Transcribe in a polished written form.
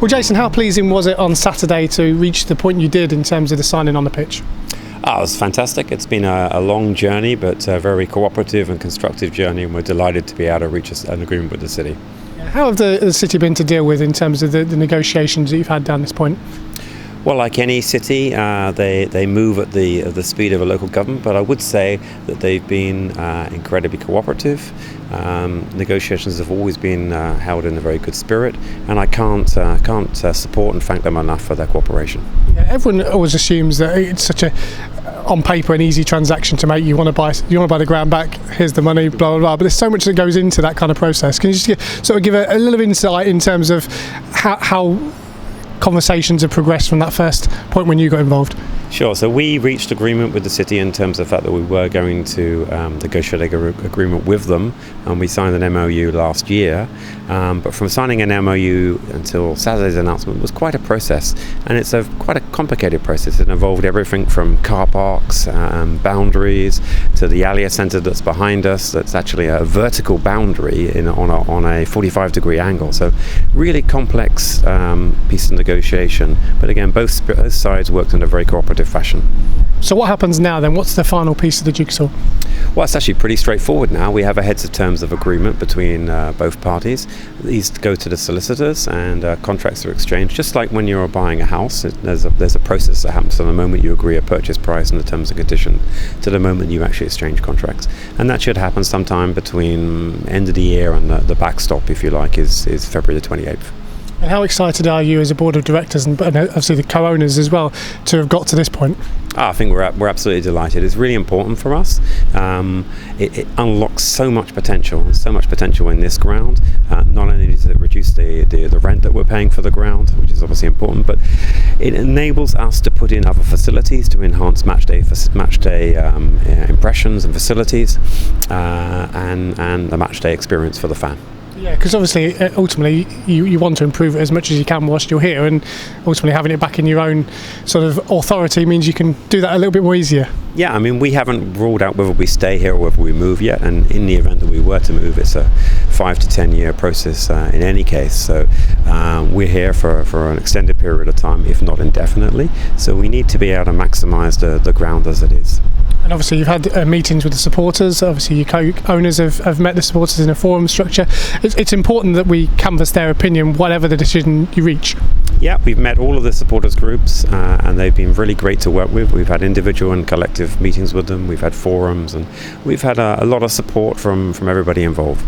Well, Jason, how pleasing was it on Saturday to reach the point you did in terms of the signing on the pitch? It was fantastic. It's been a long journey, but a very cooperative and constructive journey, and we're delighted to be able to reach an agreement with the city. How have the city been to deal with in terms of the negotiations that you've had down this point? Well, like any city, they move at the speed of a local government, but I would say that they've been incredibly cooperative. Negotiations have always been held in a very good spirit, and I can't support and thank them enough for their cooperation. Yeah, everyone always assumes that it's such a, on paper, an easy transaction to make. You want to buy the ground back. Here's the money, blah blah blah. But there's so much that goes into that kind of process. Can you just sort of give a little insight in terms of how conversations have progressed from that first point when you got involved? Sure. So we reached agreement with the city in terms of the fact that we were going to negotiate an agreement with them, and we signed an MOU last year. But from signing an MOU until Saturday's announcement was quite a process, and it's quite a complicated process. It involved everything from car parks, boundaries, to the Alia Centre that's behind us. That's actually a vertical boundary on a 45-degree angle. So really complex piece of negotiation. But again, both sides worked in a very cooperative fashion. So what happens now then? What's the final piece of the jigsaw? Well, it's actually pretty straightforward now. We have a heads of terms of agreement between both parties. These go to the solicitors, and contracts are exchanged. Just like when you're buying a house, there's a process that happens from the moment you agree a purchase price and the terms and conditions to the moment you actually exchange contracts. And that should happen sometime between end of the year and the backstop, if you like, is February the 28th. And how excited are you as a board of directors and obviously the co-owners as well to have got to this point? I think we're absolutely delighted. It's really important for us. It unlocks so much potential in this ground. Not only does it reduce the rent that we're paying for the ground, which is obviously important, but it enables us to put in other facilities to enhance match day impressions and facilities, and the match day experience for the fan. Yeah, because obviously, ultimately, you want to improve it as much as you can whilst you're here, and ultimately having it back in your own sort of authority means you can do that a little bit more easier. Yeah, I mean, we haven't ruled out whether we stay here or whether we move yet, and in the event that we were to move, it's a 5 to 10 year process in any case. So we're here for an extended period of time, if not indefinitely. So we need to be able to maximise the ground as it is. And obviously you've had meetings with the supporters. Obviously your co-owners have met the supporters in a forum structure. It's important that we canvass their opinion whatever the decision you reach. Yeah, we've met all of the supporters groups, and they've been really great to work with. We've had individual and collective meetings with them. We've had forums, and we've had a lot of support from everybody involved.